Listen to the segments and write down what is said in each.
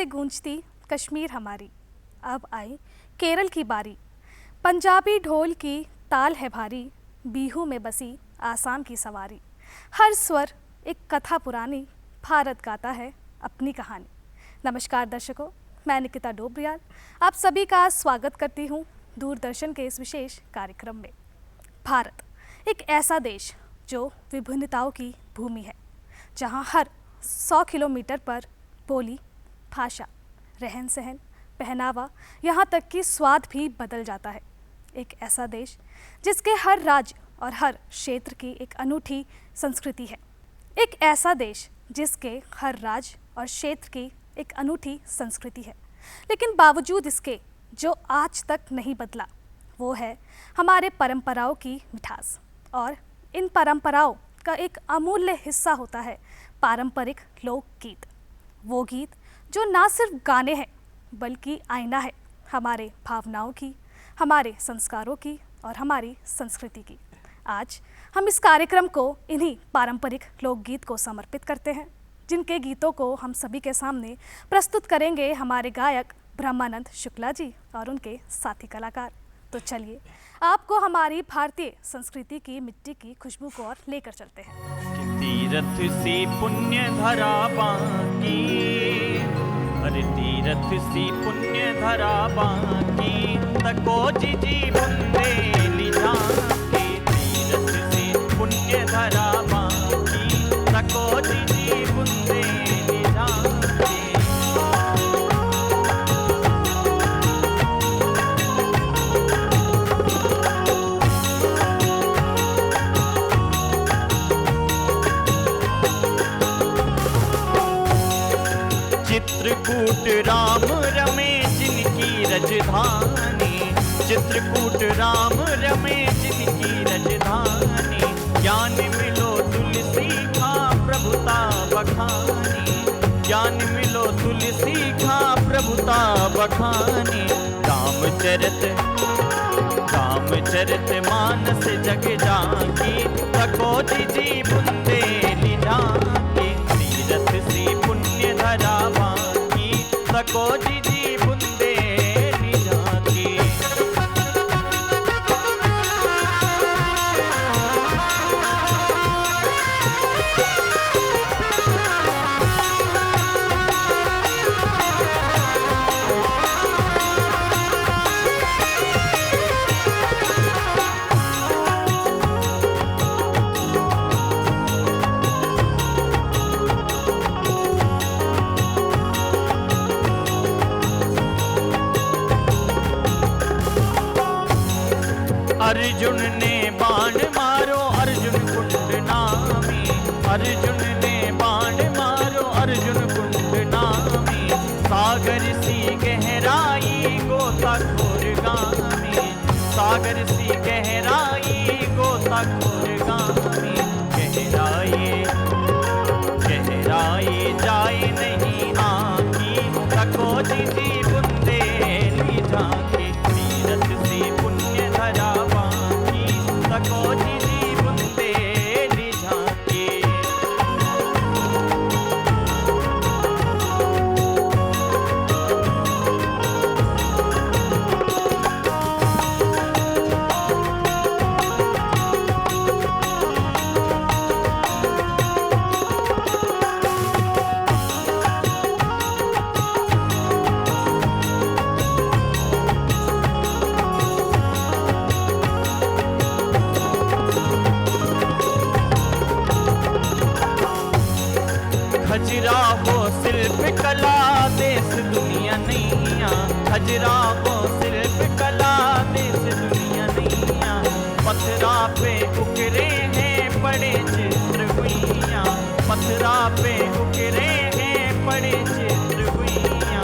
से गूंजती कश्मीर हमारी, अब आई केरल की बारी। पंजाबी ढोल की ताल है भारी, बीहू में बसी आसाम की सवारी। हर स्वर एक कथा पुरानी, भारत गाता है अपनी कहानी। नमस्कार दर्शकों, मैं निकिता डोबरियाल आप सभी का स्वागत करती हूँ दूरदर्शन के इस विशेष कार्यक्रम में। भारत एक ऐसा देश जो विभिन्नताओं की भूमि है, जहाँ हर 100 किलोमीटर पर बोली, भाषा, रहन सहन, पहनावा, यहाँ तक कि स्वाद भी बदल जाता है। एक ऐसा देश जिसके हर राज्य और हर क्षेत्र की एक अनूठी संस्कृति है। एक ऐसा देश जिसके हर राज्य और क्षेत्र की एक अनूठी संस्कृति है, लेकिन बावजूद इसके जो आज तक नहीं बदला वो है हमारे परंपराओं की मिठास। और इन परंपराओं का एक अमूल्य हिस्सा होता है पारंपरिक लोकगीत। वो गीत जो ना सिर्फ गाने हैं बल्कि आईना है हमारे भावनाओं की, हमारे संस्कारों की और हमारी संस्कृति की। आज हम इस कार्यक्रम को इन्हीं पारंपरिक लोकगीत को समर्पित करते हैं, जिनके गीतों को हम सभी के सामने प्रस्तुत करेंगे हमारे गायक ब्रह्मानंद शुक्ला जी और उनके साथी कलाकार। तो चलिए आपको हमारी भारतीय संस्कृति की मिट्टी की खुशबू को और लेकर चलते हैं। तीरथ सी पुण्य धरा बाकी, अरे तीरथ सी पुण्य धरा बाकी, तको जी बुंदे लीजा के। तीरथ सी पुण्य धरा बाकी, तको जी बुंदे लीजा के। चित्रकूट राम रमे जिनकी रजधानी, चित्रकूट राम रमे जिनकी रजधानी। ज्ञान मिलो तुलसी खा प्रभुता बखानी, ज्ञान मिलो तुलसी खा प्रभुता बखानी। रामचरित मानस जग जाकी, तको जी बुंदे लीजा के। तीरथ सी पुण्य धरा बाकी, तको जी बुंदे लीजा के। अर्जुन ने बाण मारो अर्जुन कुंड नामी, अर्जुन ने बाण मारो अर्जुन कुंड नामी। सागर सी गहराई गोताखोर गामी, सागर सी गहराई गोताखोर गामी। गहराई जाए नहीं आकी, तको जी बुंदे लीजा के। तीरथ सी पुण्य धरा बाकी, तको जी बुंदे लीजा के। खजुराहो शिल्प कला देश दुनिया नैया, खजुराहो शिल्प कला देश दुनिया नैया। पथरा पे उकरे हैं बड़े चित्र हुइयाँ, पथरा पे उकरे हैं बड़े चित्र हुइयाँ।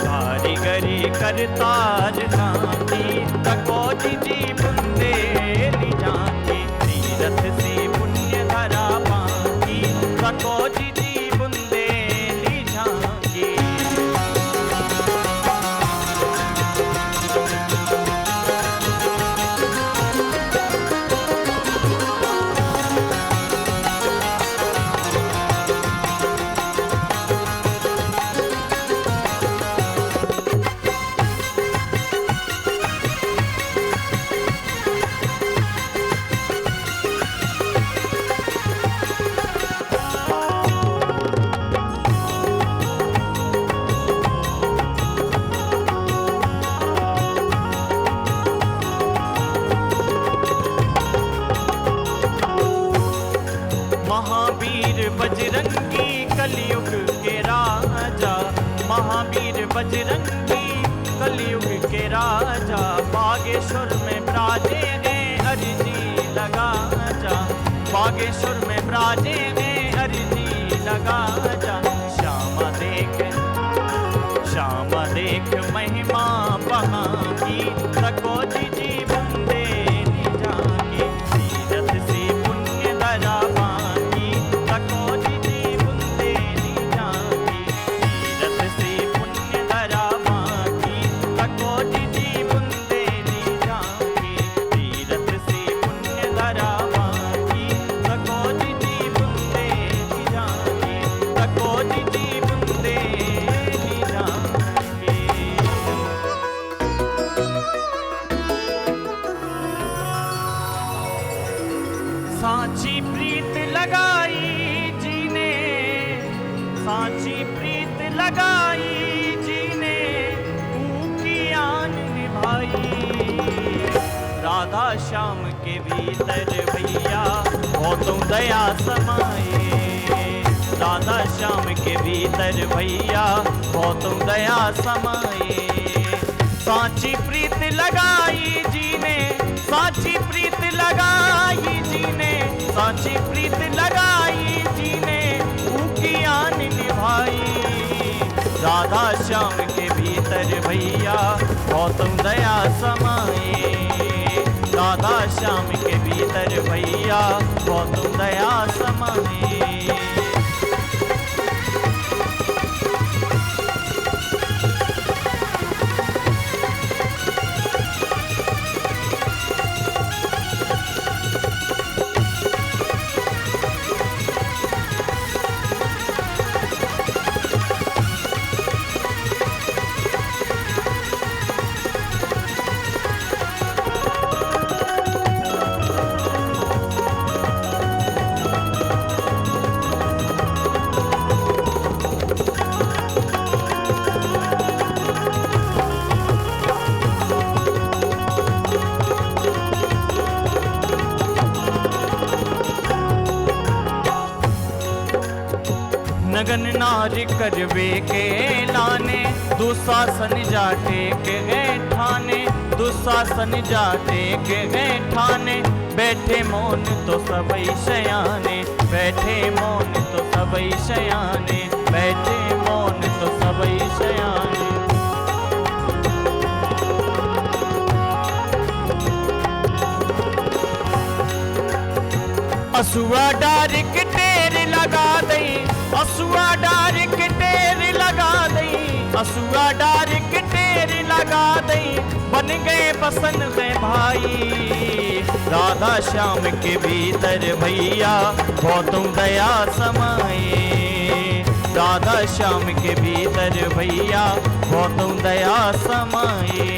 कारीगरी करताज नामी, तको जी बुंदे लीजा के। तीरथ से पुण्य धरा बाकी, तको जी बुंदे लीजा के। कलयुग के राजा, बागेश्वर में विराजे हैं, अर्जी लगा जा। बागेश्वर में विराजे हैं, अर्जी लगा जा। श्याम देख महिमा वहाँ की, तको जी बंदे निजा के, तीरथ से पुण्य धरा बाकी, तको जी बंदे निजा के, तीरथ से पुण्य धरा बाकी, तको जी बंदे निजा के, तीरथ से पुण्य धरा बाकी, तको जी बंदे निजा के, तको जी बंदे निजा के। सांची प्रीत लगाई जीने, सांची प्रीत लगाई जीने, ऊकी आन निभाई। राधा श्याम के भीतर भैया हो तुम दया समाए, राधा श्याम के भीतर भैया हो तुम दया समाए। सांची प्रीत लगाई जीने, सांची प्रीत लगाई जीने, सांची प्रीत लगाई जीने, ऊकी आन निभाई। राधा श्याम के भीतर भैया हो तुम दया समाए, राधा श्याम के भीतर भैया हो तुम दया समाए। नगन नार करवे के लाने, दुशासन जाटे के गए ठाने, दुशासन जाटे के गए ठाने। बैठे मौन तो सबई शयाने, बैठे मौन तो सबई शयाने, बैठे मौन तो सबई शयाने। असुआ डार के टेर लगा दई, असुआ डार के टेर लगा दई, असुआ डार के टेर लगा दई, बन गए बसन में भाई। राधा श्याम के भीतर भैया हो तुम दया समाए, राधा श्याम के भीतर भैया हो तुम दया समाए।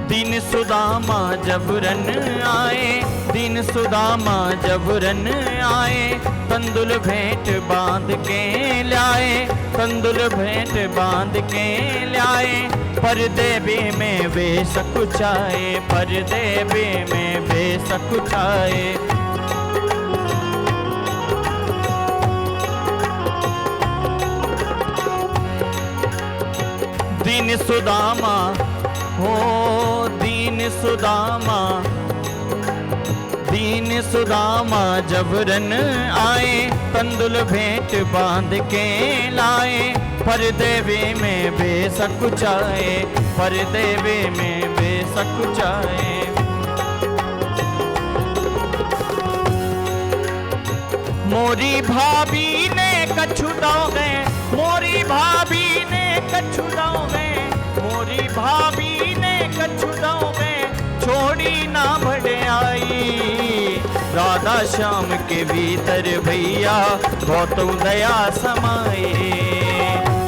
दीन सुदामा जब रन आए, दीन सुदामा जब रन आए, तंदुल भेंट बांध के लाए, तंदुल भेंट बांध के लाए। परदेबे में वे सकुचाए, परदेबे में वे सकुचाए। दीन सुदामा हो दीन सुदामा, दीन सुदामा जब रन आए, तंदुल भेंट बांध के लाए। परदेवे में बेसकुचाए, परदेवे में बेसकुचाए। मोरी भाभी ने कछु दौगे, मोरी छोड़ी ना बढ़ आई। राधा श्याम के भीतर भैया बहुत दया समाए।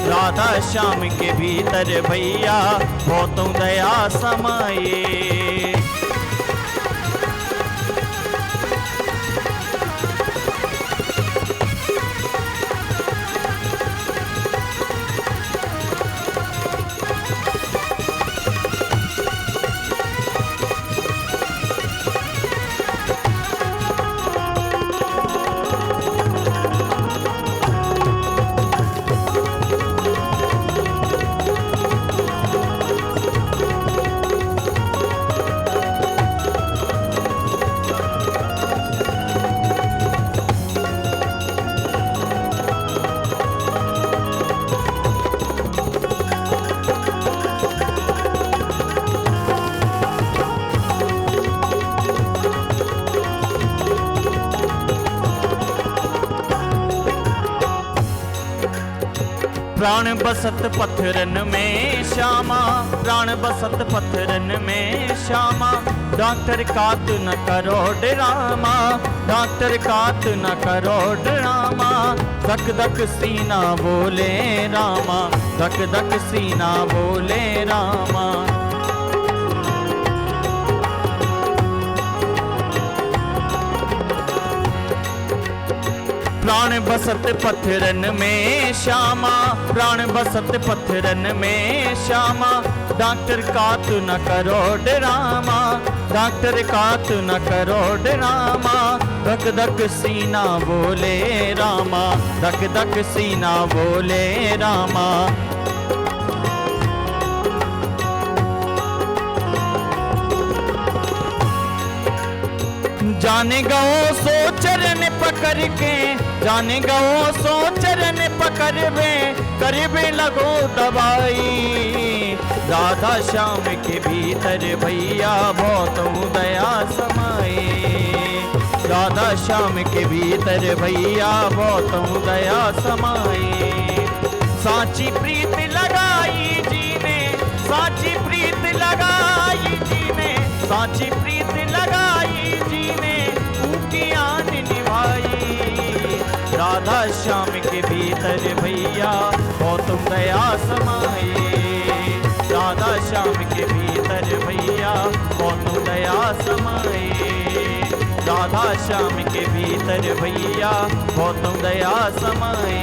राधा श्याम के भीतर भैया बहुत दया समाए। प्राण बसत पत्थरन में श्यामा, प्राण बसत पत्थरन में श्यामा। डॉक्टर कात न करो ड्रामा, डॉक्टर कात न करो ड्रामा। धक धक सीना बोले रामा, धक धक सीना बोले रामा। प्राण बसत पत्थरन में श्यामा, प्राण बसत पत्थरन में श्यामा। डॉक्टर कात न करो ड्रामा, डॉक्टर कात न करो ड्रामा। धक धक सीना बोले रामा, धक धक सीना बोले रामा। जाने गओ सो चरण पकड़ के, जाने गओ सो चरण पकड़बे, करबे लगो दवाई। राधा श्याम के भीतर भैया बहुत दया समाए। राधा श्याम के भीतर भैया बहुत दया समाए। साची प्रीत लगाई जी ने, साची प्रीत लगाई जी ने, साची प्रीत लगाई जी ने ऊकियान निभाई। राधा श्याम के भीतर भैया बहुत दया समाए। राधा श्याम के भीतर भैया बहुत दया समाए। राधा श्याम के भीतर भैया बहुत दया समाए।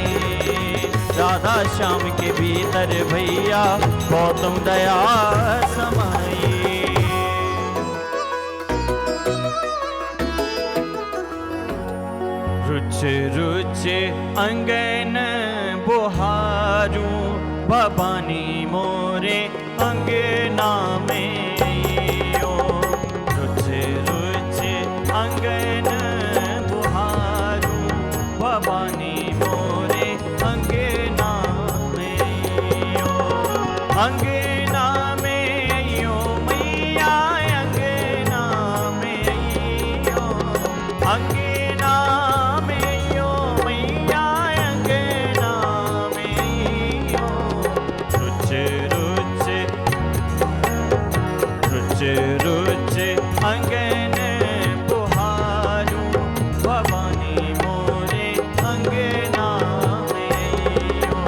राधा श्याम के भीतर भैया बहुत दया समाए। रुच रुच अंगन बुहारू, भवानी मोरे अंगना में यो। रुच रुच अंगन बुहारू, भवानी मोरे अंगना में यो। अंगना में यो मैया, अंगना में यो। अंगना रुच अंगन बुहारू, भवानी मोरे अंगना में यो।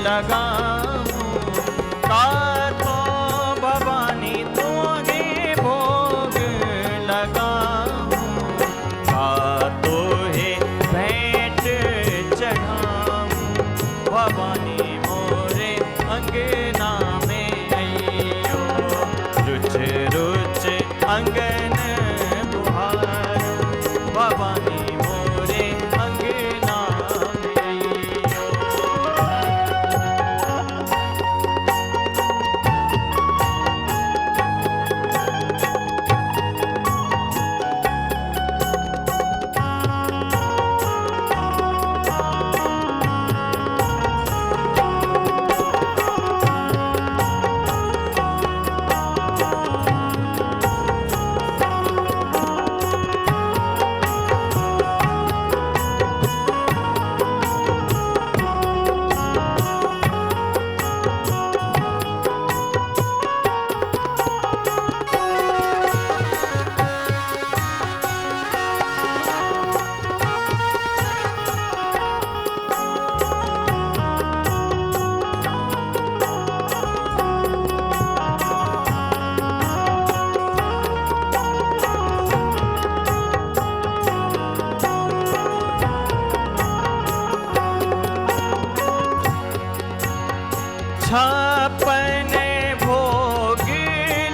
लगाऊं का तो भवानी तुम्हें भोग लगाऊं का तो है भेंट चढ़ाऊं भवानी मोरे अंगना में आइयो रुच रुच अंगन बुहारूं भवानी मोरे अंगना में आइयो। छप्पन भोग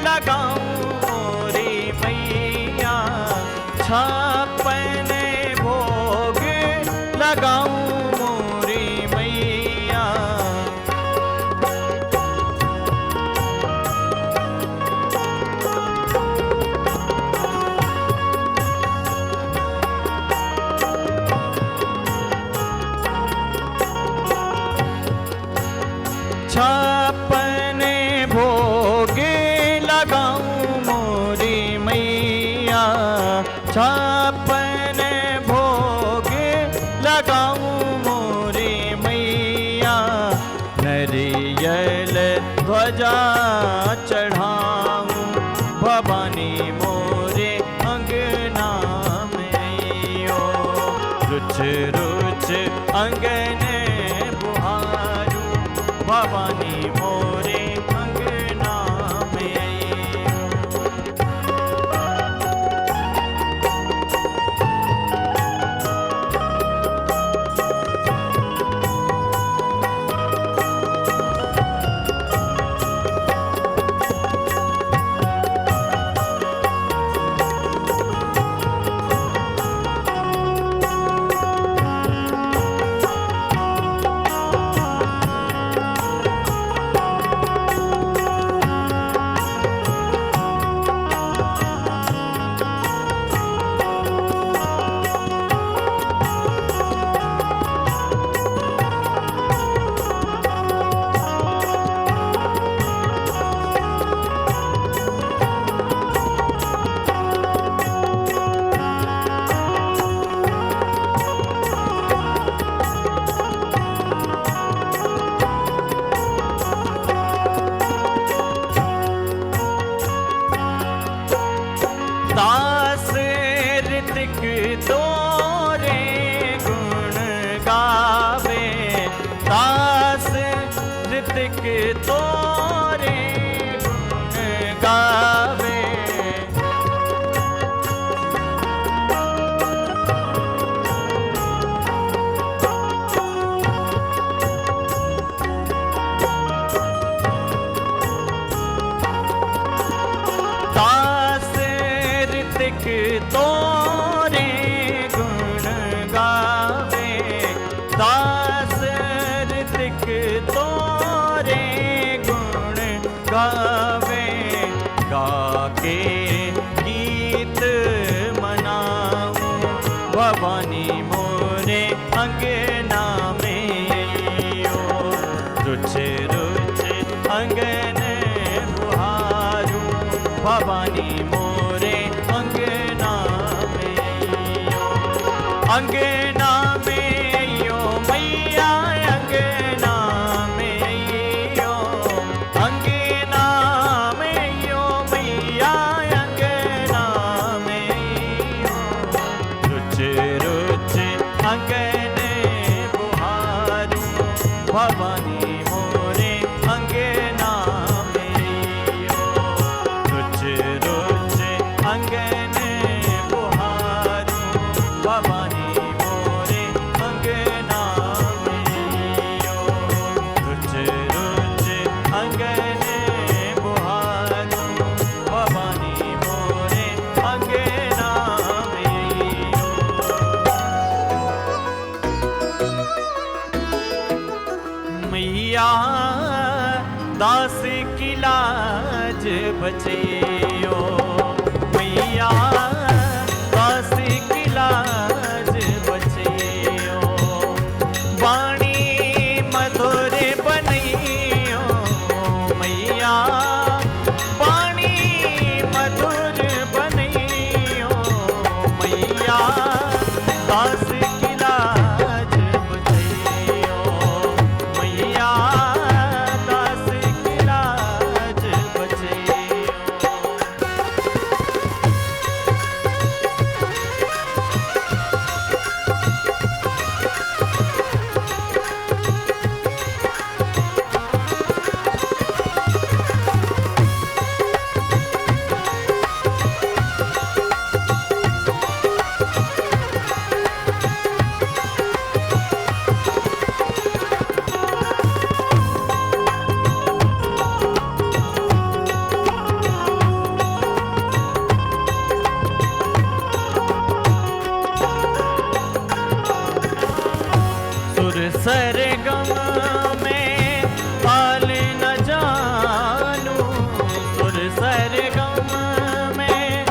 लगाऊं मोरी मैया छप्पन भोग लगाऊं मोरी मैया छप्पन भोग लगाऊं मोरी मैया छप्पन भोग लगाऊं मोरी मैया नरियल ध्वजा चढ़ाऊं भवानी मोरे अंगना में आइयो रुच रुच अंगन बुहारूं भवानी मोरे अंगना में आइयो। दास ऋतिक तोरे गुण गावे दास ऋतिक तोरे गुण गावे दास ऋतिक तोरे गुण गावे दास ऋतिक तोरे गुण गावे गा के गीत मनाऊं भवानी मोरे अंगना में आइयो रुच रुच अंगन बुहारूं भवानी मोरे अंगना में आइयो अंगना में आइयो मैया अंगना में आइयो अंगना में आइयो मैया अंगना में आइयो रुच रुच अंगन बुहारूं भवानी मोरे अंगना मेरियो रुच रुच अंगने बुहारू भवानी मोरे अंगना मेरियो रुच रुच अंगने बुहारू भवानी मोरे अंगना मेरियो मैया दास की लाज बचियो मैया दास की लाज बचियो वाणी मधुर बनैयो मैया वाणी मधुर बनैयो मैया दास की लाज बचियो मैया दास की लाज बचियो सुर सरगम में ताल न जानू सुर सरगम में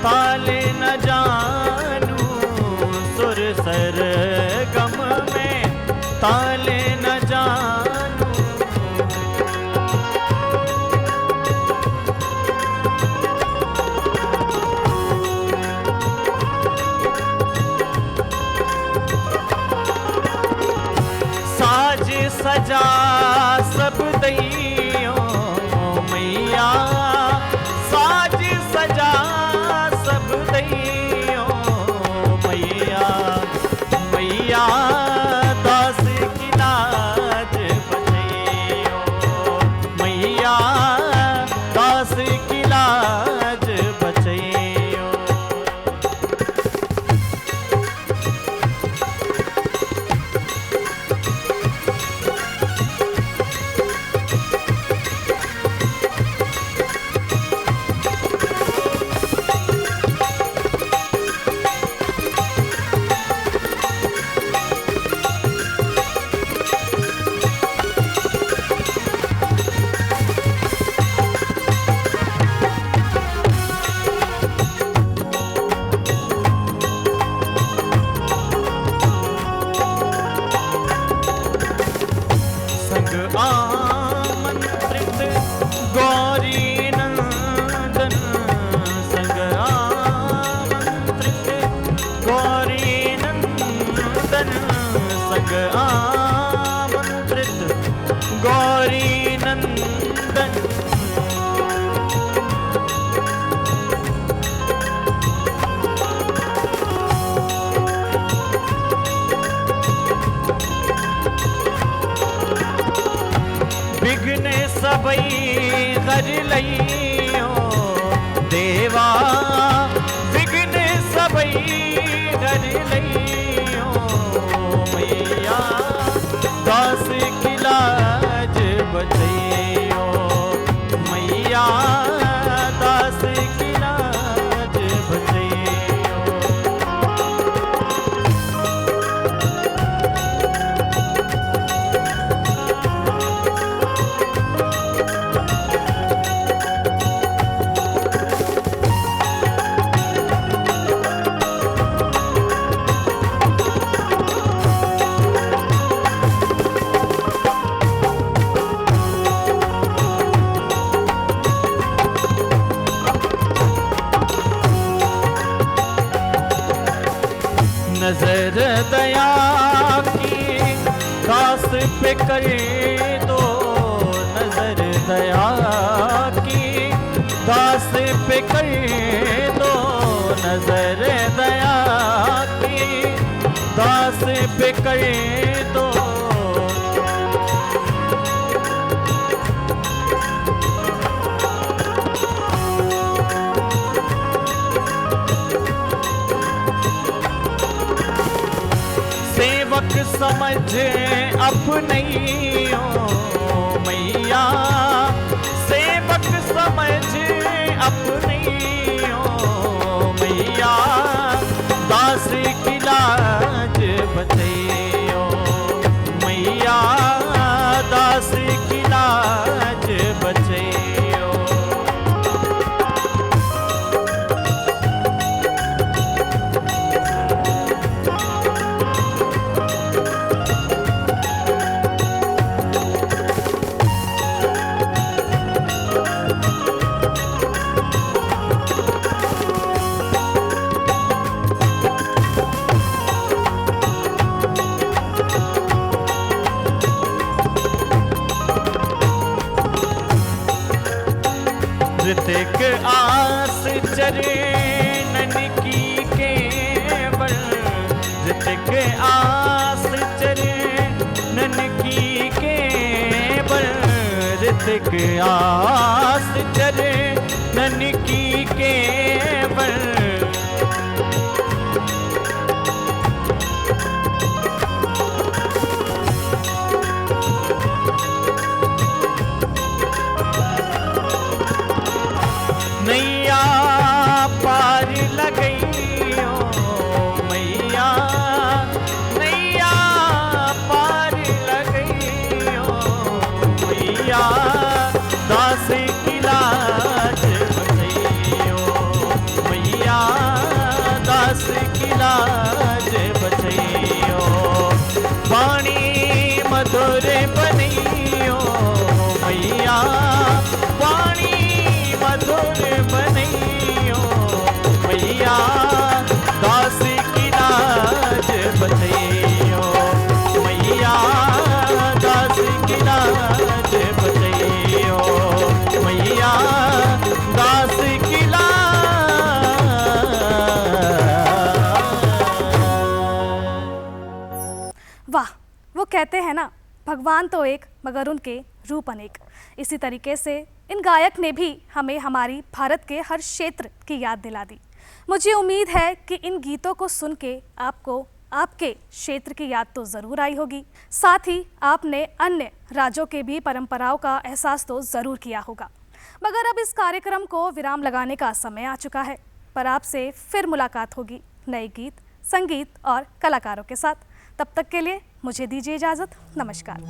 ताल न जानू सुर सरगम में ताल न जानू साज सजा सब दैयो मैया साज सजा सब दैयो मैया मैया दास की लाज बचैयो मैया दास की लाज बचैयो संग आमंत्रित गौरी नंदन संग आमंत्रित गौरी नंदन संग आमंत्रित गौरी नंदन विघ्न सबई कर लइयो देवा विघ्न सबई कर लइयो मैया दास की लाज बचैयो मैया दास की लाज बचैयो नजर दया की दास पे करे दो नजर दया की दास पे करे दो नजर दया की दास पे करे दो अपनैयो मैया सेवक समझ अपनैयो मैया दास की लाज बचैयो मैया दास की लाज बचैयो। ऋतिक आस चरणन की केवल ऋतिक आस चरणन की केवल ऋतिक आस चरणन की केवल नैया पार लगैयो मैया नैया पार लगैयो मैया दास की लाज बचैयो मैया दास की लाज बचैयो। वाणी मधुर बनैयो मैया वाणी मधुर बनैयो मैया दास की लाज बचैयो मैया दास की लाज बचैयो मैया दास की लाज। वाह, वो कहते हैं ना, भगवान तो एक मगर उनके रूप अनेक। इसी तरीके से इन गायक ने भी हमें हमारी भारत के हर क्षेत्र की याद दिला दी। मुझे उम्मीद है कि इन गीतों को सुन के आपको आपके क्षेत्र की याद तो ज़रूर आई होगी, साथ ही आपने अन्य राज्यों के भी परंपराओं का एहसास तो ज़रूर किया होगा। मगर अब इस कार्यक्रम को विराम लगाने का समय आ चुका है, पर आपसे फिर मुलाकात होगी नए गीत, संगीत और कलाकारों के साथ। तब तक के लिए मुझे दीजिए इजाज़त। नमस्कार।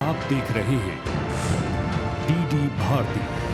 आप देख रहे हैं डीडी भारती।